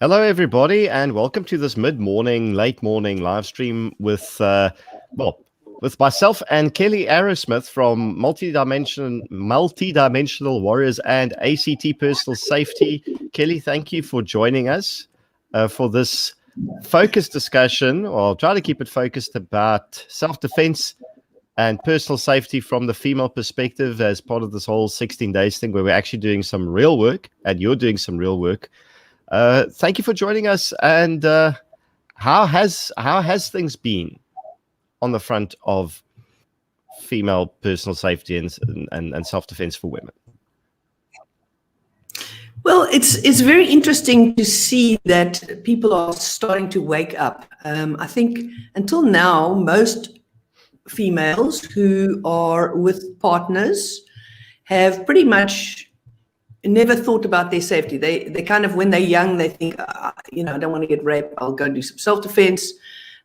Hello, everybody, and welcome to this mid-morning, late-morning live stream with myself and Kelee Arrowsmith from Multidimensional Warriors and ACT Personal Safety. Kelee, thank you for joining us for this focused discussion, or I'll try to keep it focused, about self-defense and personal safety from the female perspective as part of this whole 16 days thing where we're actually doing some real work, and you're doing some real work. Thank you for joining us. And how has things been on the front of female personal safety and self-defense for women? Well, it's very interesting to see that people are starting to wake up. I think until now, most females who are with partners have pretty much never thought about their safety. They kind of, when they're young, they think, I don't want to get raped, I'll go and do some self-defense.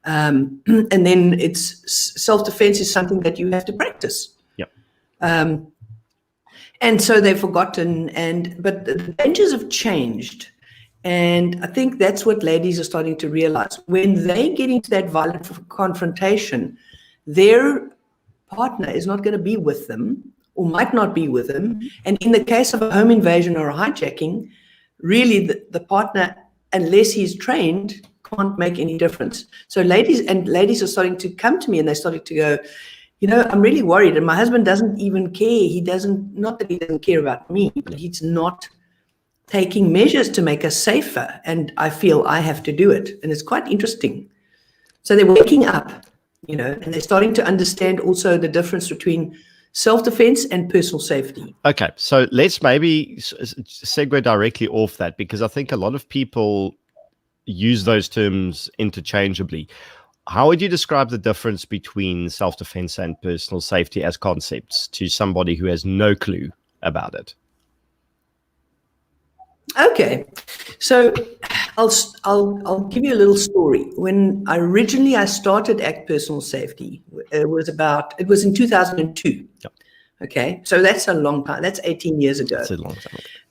And then self-defense is something that you have to practice. Yep. And so they've forgotten, but the dangers have changed. And I think that's what ladies are starting to realize. When they get into that violent confrontation, their partner is not going to be with them, or might not be with them. And in the case of a home invasion or a hijacking, really the partner, unless he's trained, can't make any difference. So ladies are starting to come to me, and they're starting to go, I'm really worried, and my husband doesn't even care. Not that he doesn't care about me, but he's not taking measures to make us safer, and I feel I have to do it. And it's quite interesting. So they're waking up, and they're starting to understand also the difference between self-defense and personal safety. Okay, so let's maybe segue directly off that, because I think a lot of people use those terms interchangeably. How would you describe the difference between self-defense and personal safety as concepts to somebody who has no clue about it? Okay, so I'll give you a little story. When I started ACT Personal Safety, it was in 2002. Yep. Okay, so that's a long time. That's 18 years ago. That's a long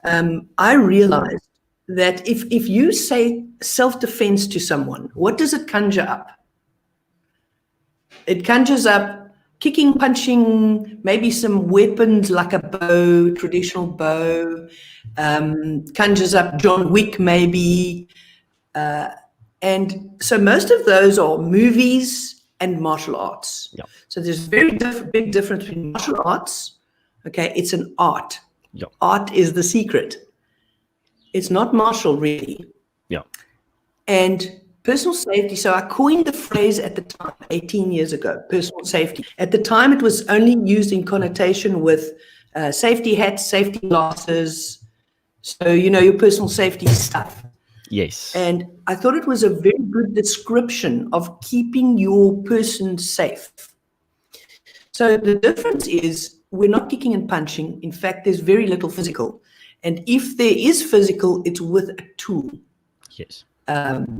time. I realized that if you say self-defense to someone, what does it conjure up? It conjures up kicking, punching, maybe some weapons like a bow, traditional bow, conjures up John Wick maybe. And so most of those are movies and martial arts. Yep. So there's very big difference between martial arts. Okay, it's an art. Yep. Art is the secret. It's not martial really. Yeah. And personal safety, so I coined the phrase at the time, 18 years ago, personal safety. At the time, it was only used in connotation with safety hats, safety glasses, so, your personal safety stuff. Yes. And I thought it was a very good description of keeping your person safe. So the difference is we're not kicking and punching. In fact, there's very little physical. And if there is physical, it's with a tool. Yes.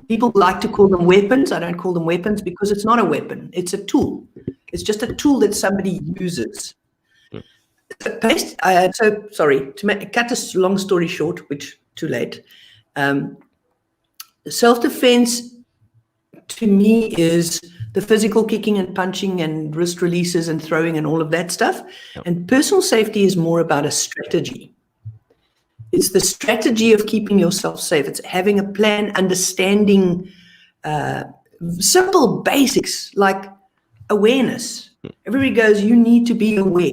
People like to call them weapons. I don't call them weapons because it's not a weapon. It's a tool. It's just a tool that somebody uses. So sorry, to cut a long story short, which too late. Self-defense to me is the physical kicking and punching and wrist releases and throwing and all of that stuff. Yep. And personal safety is more about a strategy. It's the strategy of keeping yourself safe. It's having a plan, understanding simple basics like awareness. Everybody goes, you need to be aware,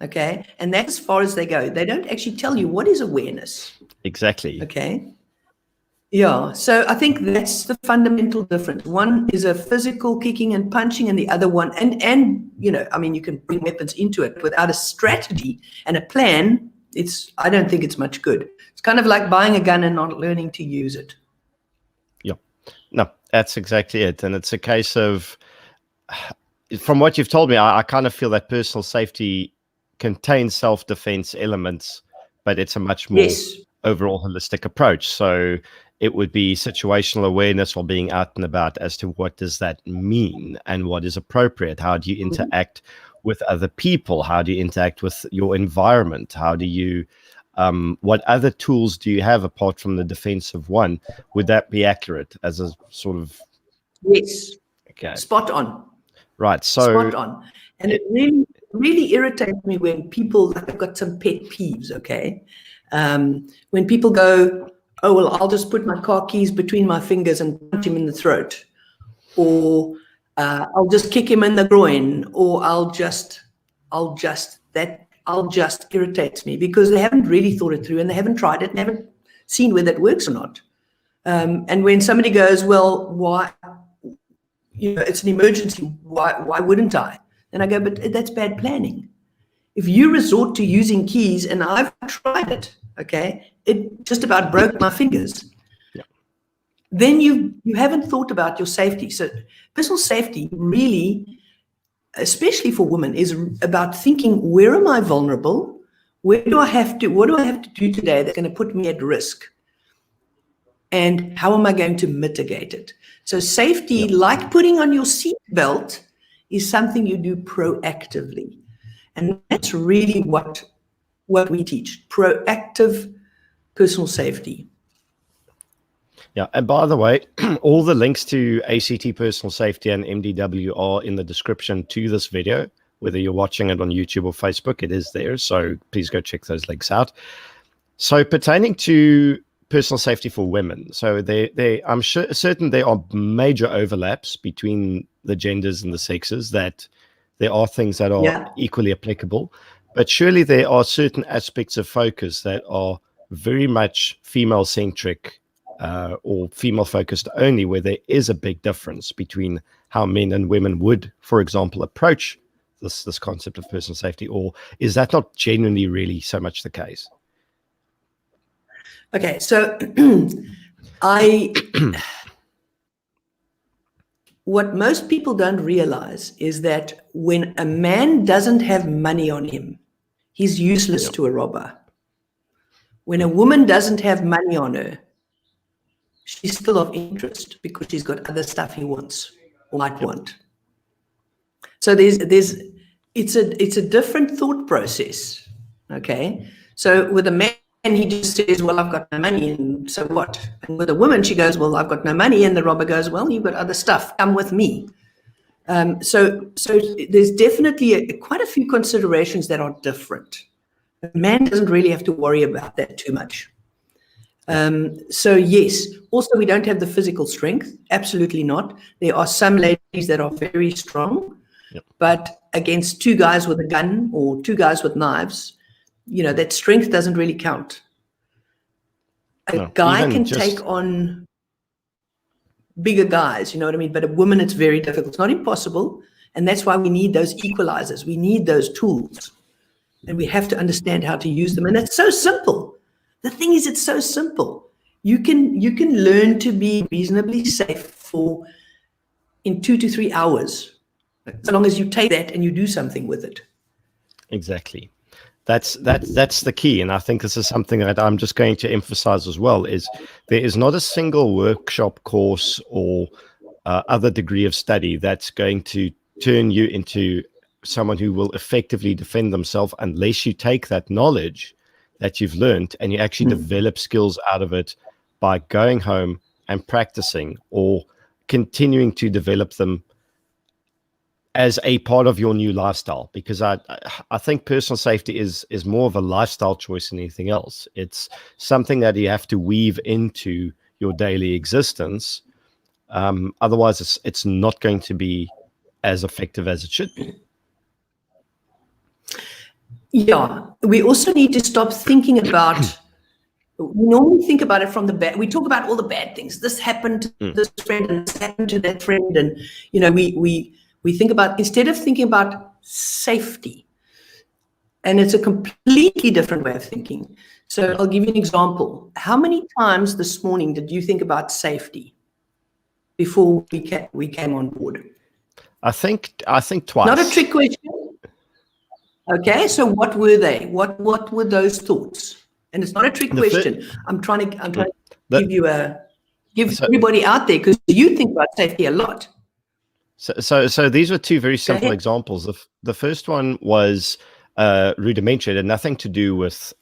okay? And that's as far as they go. They don't actually tell you what is awareness. Exactly. Okay. Yeah, so I think that's the fundamental difference. One is a physical kicking and punching, and the other one, and you can bring weapons into it without a strategy and a plan. I don't think it's much good. It's kind of like buying a gun and not learning to use it. Yeah, no, that's exactly it. And it's a case of, from what you've told me, I kind of feel that personal safety contains self-defense elements, but it's a much more overall holistic approach. So it would be situational awareness or being out and about as to what does that mean and what is appropriate. How do you interact with other people? How do you interact with your environment? How do you what other tools do you have apart from the defensive one? Would that be accurate as a sort of? Yes. Okay. Spot on. Right. So spot on. And it really irritates me when people, like, I've got some pet peeves, okay? When people go, oh, well, I'll just put my car keys between my fingers and punch him in the throat. Or I'll just kick him in the groin. Or that irritates me, because they haven't really thought it through and they haven't tried it and haven't seen whether it works or not. And when somebody goes, well, why, it's an emergency, why wouldn't I? And I go, but that's bad planning. If you resort to using keys, and I've tried it, okay, it just about broke my fingers. Yeah. Then you haven't thought about your safety. So personal safety really, especially for women, is about thinking, where am I vulnerable? What do I have to do today that's going to put me at risk? And how am I going to mitigate it? So safety, like putting on your seatbelt, is something you do proactively. And that's really what we teach, proactive personal safety. Yeah, and by the way, all the links to ACT Personal Safety and MDW are in the description to this video, whether you're watching it on YouTube or Facebook, it is there. So please go check those links out. So pertaining to personal safety for women, so I'm certain there are major overlaps between the genders and the sexes, that there are things that are equally applicable, but surely there are certain aspects of focus that are very much female-centric or female-focused only, where there is a big difference between how men and women would, for example, approach this concept of personal safety, or is that not genuinely really so much the case? Okay, so what most people don't realize is that when a man doesn't have money on him, he's useless to a robber. When a woman doesn't have money on her, she's still of interest because she's got other stuff he wants or might want. So it's a different thought process. Okay, so with a man, he just says, well, I've got no money, and so what? And with a woman, she goes, well, I've got no money, and the robber goes, well, you've got other stuff, come with me. So there's definitely quite a few considerations that are different. A man doesn't really have to worry about that too much. So yes, also we don't have the physical strength, absolutely not. There are some ladies that are very strong, but against two guys with a gun or two guys with knives, that strength doesn't really count. A guy can take on bigger guys, you know what I mean? But a woman, it's very difficult. It's not impossible. And that's why we need those equalizers. We need those tools. And we have to understand how to use them. And it's so simple. The thing is, it's so simple. You can learn to be reasonably safe in 2 to 3 hours, as long as you take that and you do something with it. Exactly. That's the key. And I think this is something that I'm just going to emphasize as well, is there is not a single workshop, course, or other degree of study that's going to turn you into someone who will effectively defend themselves, unless you take that knowledge that you've learned and you actually develop skills out of it by going home and practicing, or continuing to develop them as a part of your new lifestyle. Because I think personal safety is more of a lifestyle choice than anything else. It's something that you have to weave into your daily existence. Otherwise, it's not going to be as effective as it should be. Yeah, we also need to stop thinking about, we normally think about it from the bad. We talk about all the bad things. This happened to this friend and this happened to that friend. And, we think about, instead of thinking about safety, and it's a completely different way of thinking. So I'll give you an example. How many times this morning did you think about safety before we came on board? I think twice. Not a trick question. Okay, so what were they? What were those thoughts? And it's not a trick question. I'm trying to give everybody out there, because you think about safety a lot. So these were two very simple examples. The first one was rudimentary. It had nothing to do with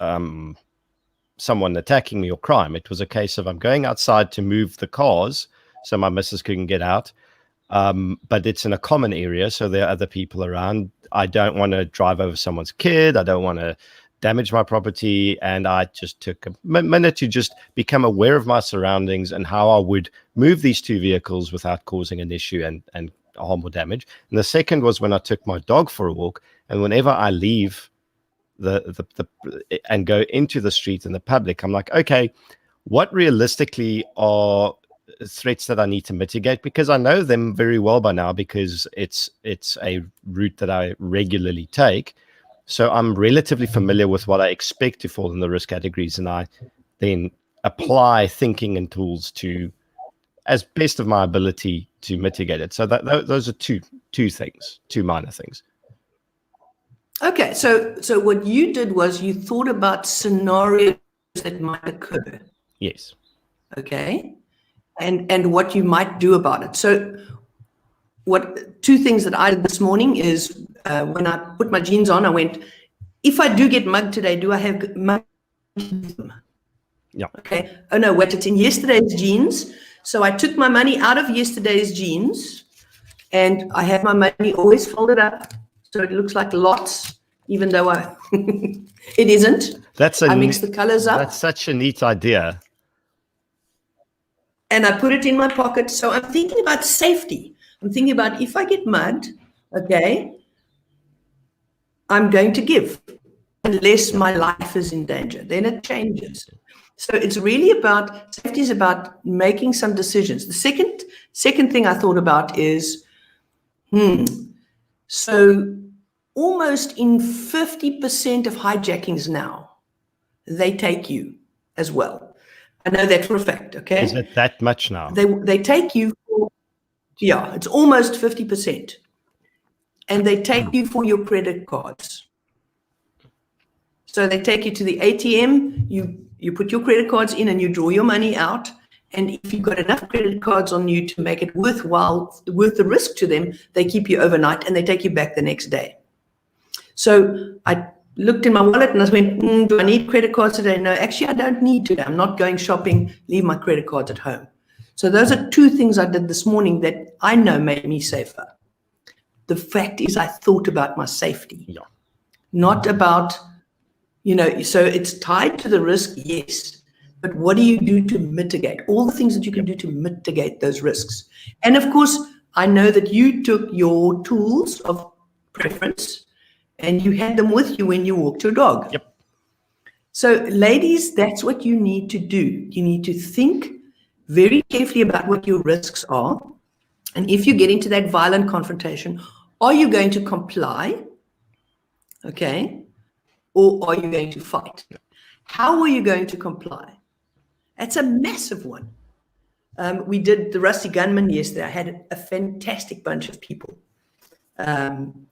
someone attacking me or crime. It was a case of I'm going outside to move the cars so my missus couldn't get out. But it's in a common area, so there are other people around. I don't want to drive over someone's kid. I don't want to damage my property. And I just took a minute to just become aware of my surroundings and how I would move these two vehicles without causing an issue and harm or damage. And the second was when I took my dog for a walk. And whenever I leave the and go into the street and the public, I'm like, okay, what realistically are threats that I need to mitigate? Because I know them very well by now, because it's a route that I regularly take. So I'm relatively familiar with what I expect to fall in the risk categories, and I then apply thinking and tools to, as best of my ability, to mitigate it. So those are two things, two minor things. Okay, so what you did was you thought about scenarios that might occur. Yes. Okay, and what you might do about it. So two things that I did this morning is when I put my jeans on, I went, if I do get mugged today, do I have mugged? Yeah. Okay. Oh no, wait, it's in yesterday's jeans. So I took my money out of yesterday's jeans, and I have my money always folded up so it looks like lots, even though it isn't. I mix the colors up. That's such a neat idea. And I put it in my pocket. So I'm thinking about safety. I'm thinking about if I get mugged, okay, I'm going to give unless my life is in danger. Then it changes. So it's really about, safety is about making some decisions. The second thing I thought about is, so almost in 50% of hijackings now, they take you as well. I know that for a fact, okay? Is it that much now? They take you for, yeah, it's almost 50%. And they take you for your credit cards. So they take you to the ATM, you put your credit cards in and you draw your money out. And if you've got enough credit cards on you to make it worth the risk to them, they keep you overnight and they take you back the next day. So I looked in my wallet and I went, do I need credit cards today? No, actually, I don't need to. I'm not going shopping, leave my credit cards at home. So those are two things I did this morning that I know made me safer. The fact is I thought about my safety, not about, so it's tied to the risk, yes. But what do you do to mitigate? All the things that you can do to mitigate those risks. And of course, I know that you took your tools of preference and you had them with you when you walked your dog. Yep. So ladies, that's what you need to do. You need to think very carefully about what your risks are. And if you get into that violent confrontation, are you going to comply? Okay. Or are you going to fight? How are you going to comply? That's a massive one. We did the Rusty Gunman yesterday. I had a fantastic bunch of people. And,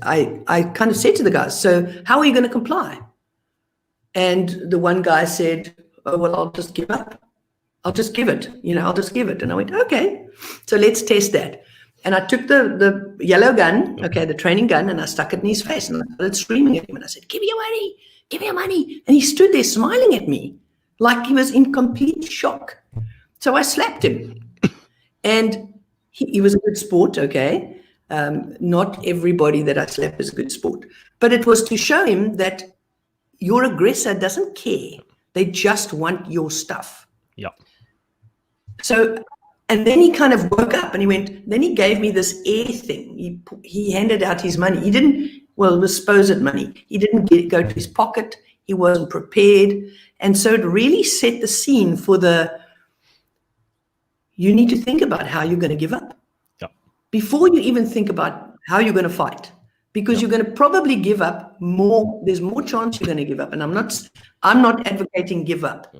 I kind of said to the guys, so how are you going to comply? And the one guy said, oh, well, I'll just give up. I'll just give it. I'll just give it. And I went, okay, so let's test that. And I took the yellow gun, okay, the training gun, and I stuck it in his face. And I started screaming at him. And I said, give me your money. Give me your money. And he stood there smiling at me like he was in complete shock. So I slapped him. And he was a good sport, okay? Not everybody that I slap is a good sport. But it was to show him that your aggressor doesn't care. They just want your stuff. Yeah. So, and then he kind of woke up and then he gave me this air thing. He handed out his money. He didn't, it was supposed money. He didn't go to his pocket. He wasn't prepared. And so it really set the scene for you need to think about how you're going to give up. Yeah. Before you even think about how you're going to fight, because you're going to probably give up more. There's more chance you're going to give up. And I'm not advocating give up.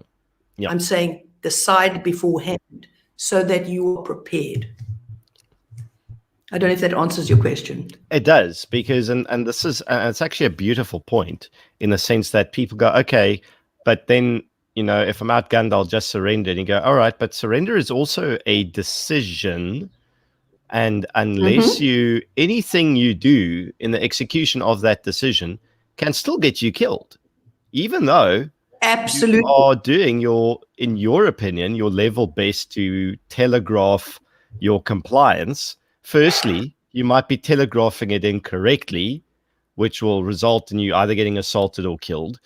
Yeah. I'm saying decide beforehand so that you are prepared. I don't know if that answers your question. It does, because, and this is, it's actually a beautiful point in the sense that people go, okay, but then, if I'm outgunned, I'll just surrender. And you go, all right, but surrender is also a decision. And unless anything you do in the execution of that decision can still get you killed. even though Absolutely. you are doing in your opinion, your level best to telegraph your compliance. Firstly, you might be telegraphing it incorrectly, which will result in you either getting assaulted or killed,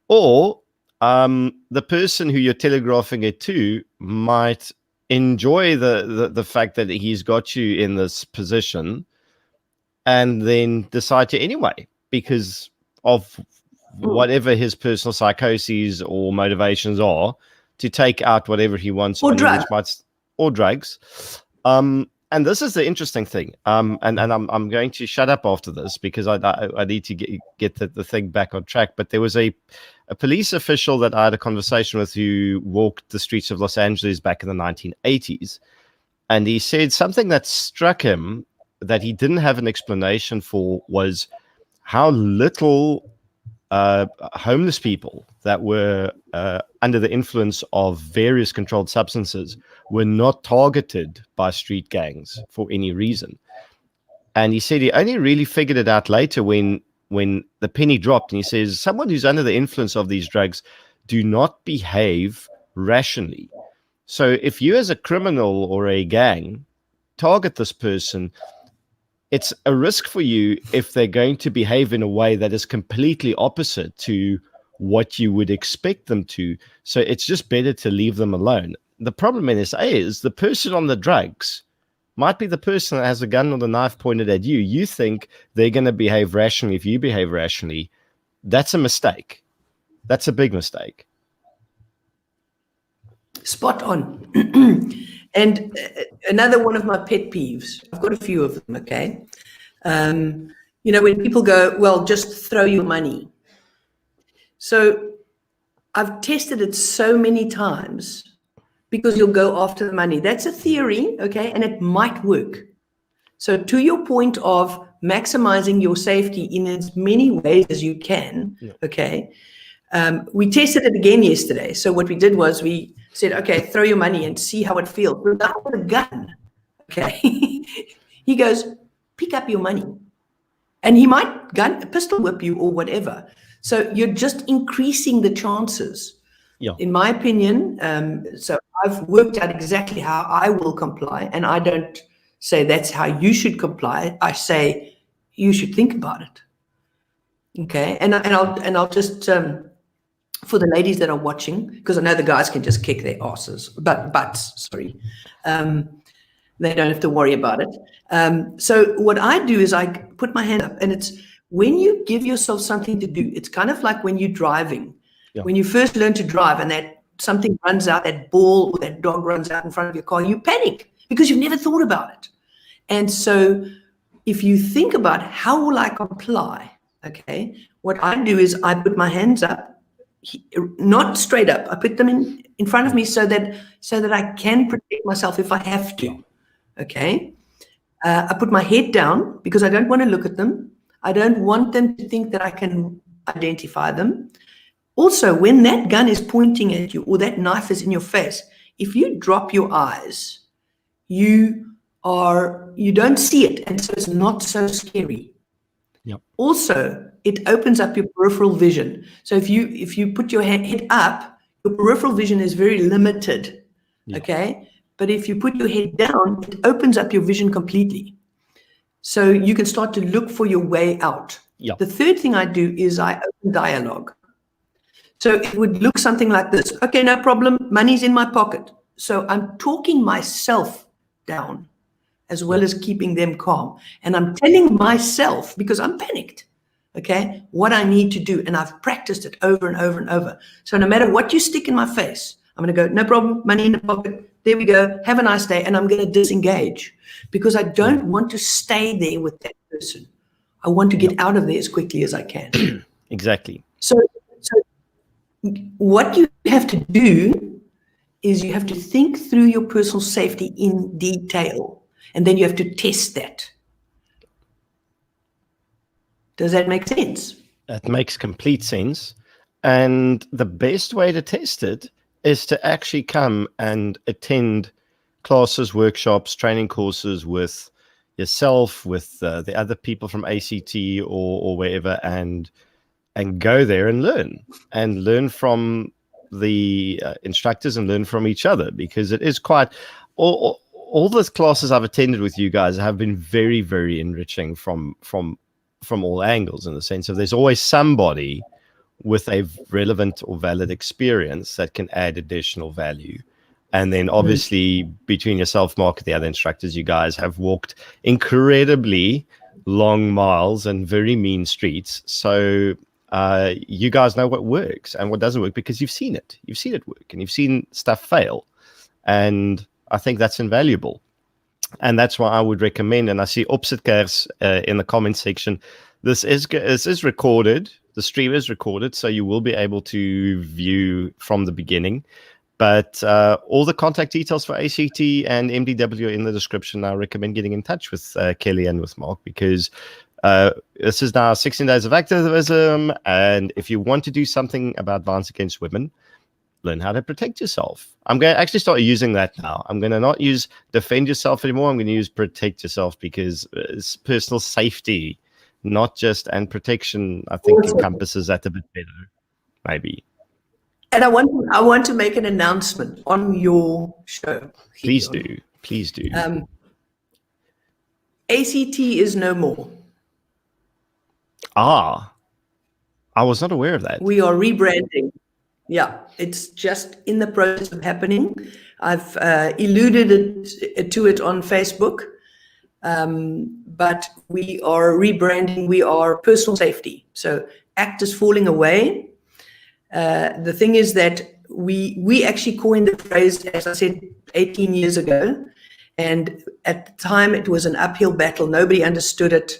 or the person who you're telegraphing it to might enjoy the fact that he's got you in this position and then decide to anyway because of whatever his personal psychoses or motivations are to take out whatever he wants Or on you, drugs. or drugs. And this is the interesting thing. And I'm going to shut up after this because I need to get the thing back on track. But there was a police official that I had a conversation with who walked the streets of Los Angeles back in the 1980s. And he said something that struck him that he didn't have an explanation for was how little homeless people that were under the influence of various controlled substances were not targeted by street gangs for any reason. And he said he only really figured it out later when the penny dropped. And he says someone who's under the influence of these drugs do not behave rationally. So if you as a criminal or a gang target this person, it's a risk for you if they're going to behave in a way that is completely opposite to what you would expect them to. So it's just better to leave them alone. The problem in SA is the person on the drugs might be the person that has a gun or the knife pointed at you. You think they're going to behave rationally if you behave rationally. That's a mistake. That's a big mistake. Spot on. And another one of my pet peeves, I've got a few of them, okay? When people go, well, just throw your money. So I've tested it so many times because you'll go after the money. That's a theory, okay? And it might work. So to your point of maximizing your safety in as many ways as you can, okay? We tested it again yesterday. So what we did was we said, okay, throw your money and see how it feels without a gun, okay? He goes, pick up your money. And he might pistol whip you or whatever. So you're just increasing the chances. Yeah. In my opinion, so I've worked out exactly how I will comply, and I don't say that's how you should comply. I say you should think about it. Okay, and I'll just for the ladies that are watching, because I know the guys can just kick their asses, butts. Sorry, they don't have to worry about it. So what I do is I put my hand up, and it's when you give yourself something to do. It's kind of like when you're driving. Yeah. When you first learn to drive and that something runs out, that ball or that dog runs out in front of your car, you panic because you've never thought about it. And so if you think about how will I comply, okay, what I do is I put my hands up, not straight up. I put them in front of me so that I can protect myself if I have to, okay? I put my head down because I don't want to look at them. I don't want them to think that I can identify them. Also, when that gun is pointing at you or that knife is in your face, if you drop your eyes, you don't see it, and so it's not so scary. Yep. Also, it opens up your peripheral vision. So if you put your head up, your peripheral vision is very limited. Yep. Okay? But if you put your head down, it opens up your vision completely. So you can start to look for your way out. Yep. The third thing I do is I open dialogue. So it would look something like this. Okay, no problem. Money's in my pocket. So I'm talking myself down as well as keeping them calm. And I'm telling myself, because I'm panicked, okay, what I need to do. And I've practiced it over and over and over. So no matter what you stick in my face, I'm going to go, no problem, money in the pocket. There we go. Have a nice day. And I'm going to disengage because I don't want to stay there with that person. I want to get out of there as quickly as I can. Exactly. So what you have to do is you have to think through your personal safety in detail, and then you have to test that. Does that make sense? That makes complete sense. And the best way to test it is to actually come and attend classes, workshops, training courses with yourself, with the other people from ACT or wherever, and and go there and learn from the instructors and learn from each other, because it is quite all the classes I've attended with you guys have been very, very enriching from all angles, in the sense of there's always somebody with a relevant or valid experience that can add additional value. And then obviously between yourself, Mark, and the other instructors, you guys have walked incredibly long miles and very mean streets. So you guys know what works and what doesn't work, because you've seen it. You've seen it work and you've seen stuff fail. And I think that's invaluable. And that's why I would recommend, and I see Opsitkers in the comment section, this is recorded. The stream is recorded, so you will be able to view from the beginning. But all the contact details for ACT and MDW are in the description. I recommend getting in touch with Kelee and with Mark, because this is now 16 days of activism. And if you want to do something about violence against women, learn how to protect yourself. I'm going to actually start using that now. I'm going to not use defend yourself anymore. I'm going to use protect yourself, because it's personal safety, not just, and protection, I think encompasses that a bit better, maybe. And I want to make an announcement on your show. Please do. Please do. ACT is no more. I was not aware of that. We are rebranding. Yeah, it's just in the process of happening. I've alluded to it on Facebook, but we are rebranding. We are personal safety. So ACT is falling away. The thing is that we actually coined the phrase, as I said, 18 years ago. And at the time, it was an uphill battle. Nobody understood it.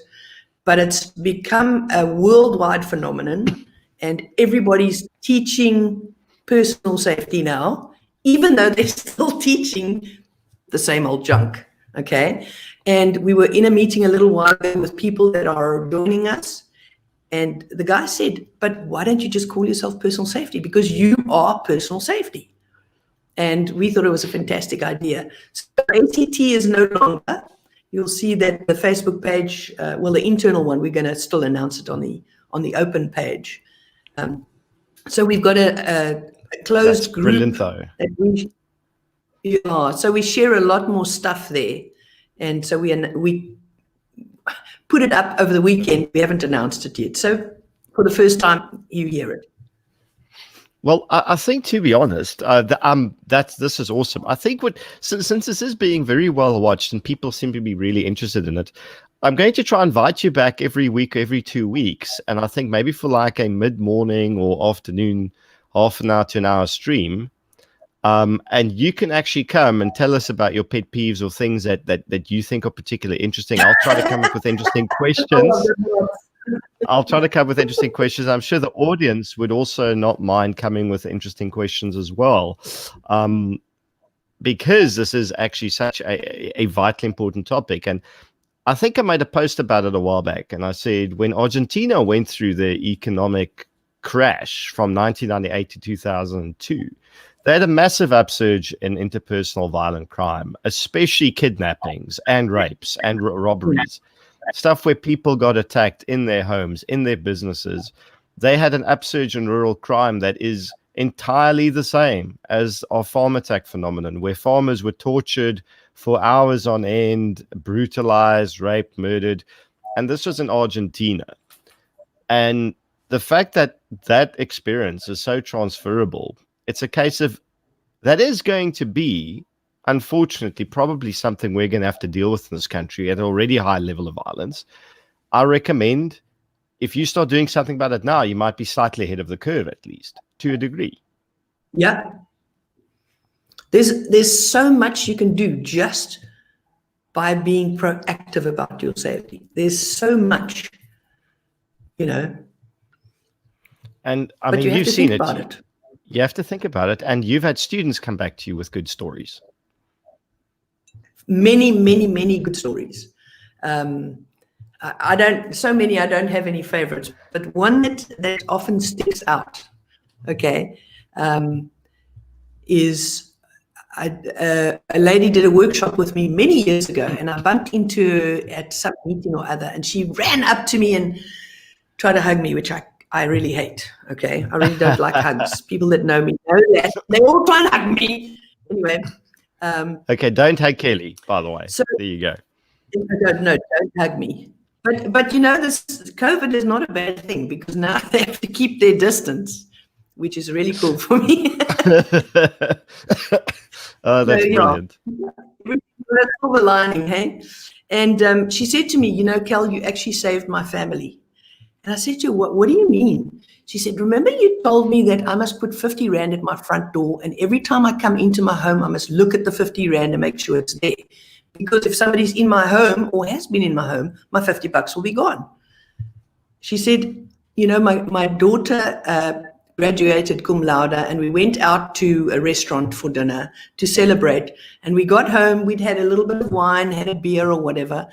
But it's become a worldwide phenomenon. And everybody's teaching personal safety now, even though they're still teaching the same old junk, okay? And we were in a meeting a little while ago with people that are joining us, and the guy said, but why don't you just call yourself personal safety? Because you are personal safety. And we thought it was a fantastic idea. So ACT is no longer. You'll see that the Facebook page, well, the internal one, we're going to still announce it on the open page. So we've got a closed That's group. Brilliant, though. So we share a lot more stuff there, and so we put it up over the weekend. We haven't announced it yet. So for the first time, you hear it. Well, I think, to be honest, this is awesome. I think since this is being very well watched and people seem to be really interested in it, I'm going to try and invite you back every week, every 2 weeks. And I think maybe for like a mid-morning or afternoon, half an hour to an hour stream. And you can actually come and tell us about your pet peeves or things that you think are particularly interesting. I'll try to come up with interesting questions. I'm sure the audience would also not mind coming with interesting questions as well. Because this is actually such a vitally important topic. And I think I made a post about it a while back, and I said when Argentina went through the economic crash from 1998 to 2002, they had a massive upsurge in interpersonal violent crime, especially kidnappings and rapes and robberies, stuff where people got attacked in their homes, in their businesses. They had an upsurge in rural crime that is entirely the same as our farm attack phenomenon, where farmers were tortured for hours on end, brutalized, raped, murdered. And this was in Argentina. And the fact that that experience is so transferable, it's a case of that is going to be, unfortunately, probably something we're going to have to deal with in this country at an already high level of violence. I recommend if you start doing something about it now, you might be slightly ahead of the curve, at least to a degree. Yeah. There's so much you can do just by being proactive about your safety. There's so much, And I mean, you've seen it. You have to think about it, and you've had students come back to you with good stories. Many, many, many good stories. I don't have any favorites, but one that often sticks out, is a lady did a workshop with me many years ago, and I bumped into her at some meeting or other, and she ran up to me and tried to hug me, which I I really hate. Okay, I really don't like hugs. People that know me know that. They all try and hug me. Anyway. Okay, don't hug Kelee, by the way. So there you go. Don't hug me. But this COVID is not a bad thing, because now they have to keep their distance, which is really cool for me. Oh, that's brilliant. That's silver lining, hey? And she said to me, Kel, you actually saved my family. And I said to her, what do you mean? She said, remember you told me that I must put 50 Rand at my front door, and every time I come into my home, I must look at the 50 Rand and make sure it's there. Because if somebody's in my home or has been in my home, my $50 will be gone. She said, my daughter graduated cum laude, and we went out to a restaurant for dinner to celebrate. And we got home, we'd had a little bit of wine, had a beer or whatever.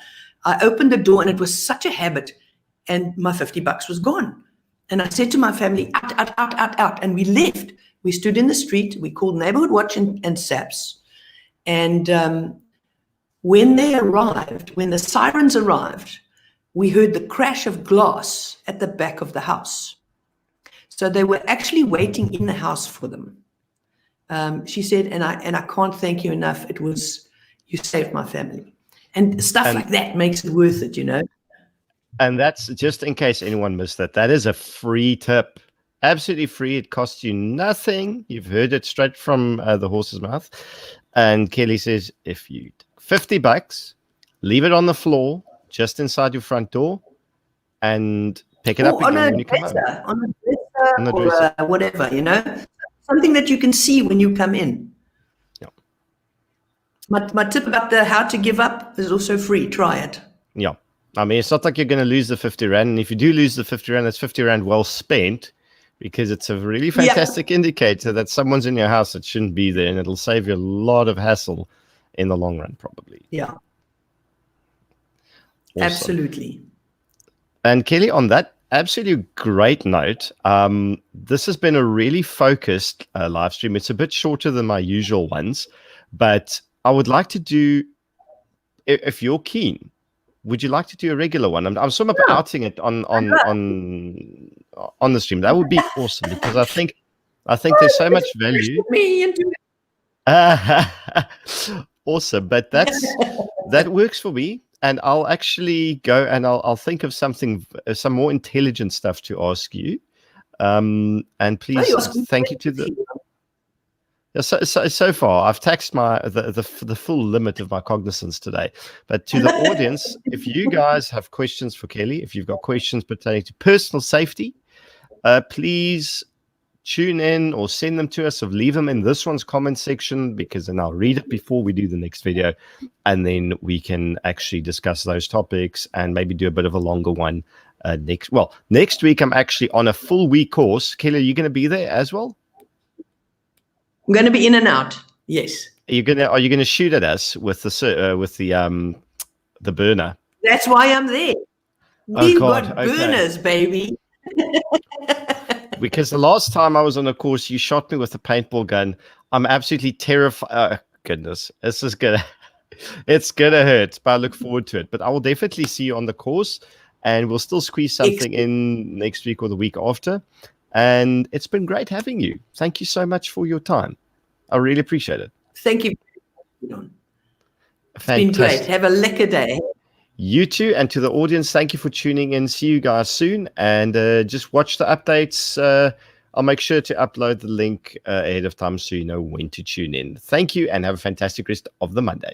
I opened the door, and it was such a habit, and my $50 was gone. And I said to my family, out. And we left. We stood in the street. We called Neighborhood Watch and SAPS. And when the sirens arrived, we heard the crash of glass at the back of the house. So they were actually waiting in the house for them. She said, and I can't thank you enough. You saved my family. And stuff like that makes it worth it, And that's, just in case anyone missed that is a free tip. Absolutely free. It costs you nothing. You've heard it straight from the horse's mouth. And Kelee says, if you $50, leave it on the floor just inside your front door and pick it up again when you come home. On a dresser or whatever, something that you can see when you come in. Yeah. My tip about the how to give up is also free. Try it. Yeah. I mean, it's not like you're going to lose the 50 Rand. And if you do lose the 50 Rand, that's 50 Rand well spent, because it's a really fantastic indicator that someone's in your house that shouldn't be there, and it'll save you a lot of hassle in the long run, probably. Yeah. Awesome. Absolutely. And Kelee, on that absolutely great note, this has been a really focused live stream. It's a bit shorter than my usual ones, but I would like to do, if you're keen, would you like to do a regular one? I'm sort of outing it on the stream. That would be awesome, because I think there's so much value. Me into Awesome, but that works for me, and I'll actually go and I'll think of some more intelligent stuff to ask you. And please, thank you to the. So far, I've taxed the full limit of my cognizance today. But to the audience, if you guys have questions for Kelee, if you've got questions pertaining to personal safety, please tune in or send them to us, or leave them in this one's comment section, because then I'll read it before we do the next video, and then we can actually discuss those topics and maybe do a bit of a longer one next week. I'm actually on a full week course. Kelee, are you going to be there as well? I'm going to be in and out. Yes. Are you going to shoot at us with the burner? That's why I'm there. We've got burners, baby. Because the last time I was on a course, you shot me with a paintball gun. I'm absolutely terrified. Oh, goodness, it's gonna hurt, but I look forward to it. But I will definitely see you on the course, and we'll still squeeze something in next week or the week after. And it's been great having you. Thank you so much for your time. I really appreciate it. Thank you. It's been great. Have a lekker day. You too. And to the audience, thank you for tuning in. See you guys soon. And just watch the updates. I'll make sure to upload the link ahead of time so you know when to tune in. Thank you, and have a fantastic rest of the Monday.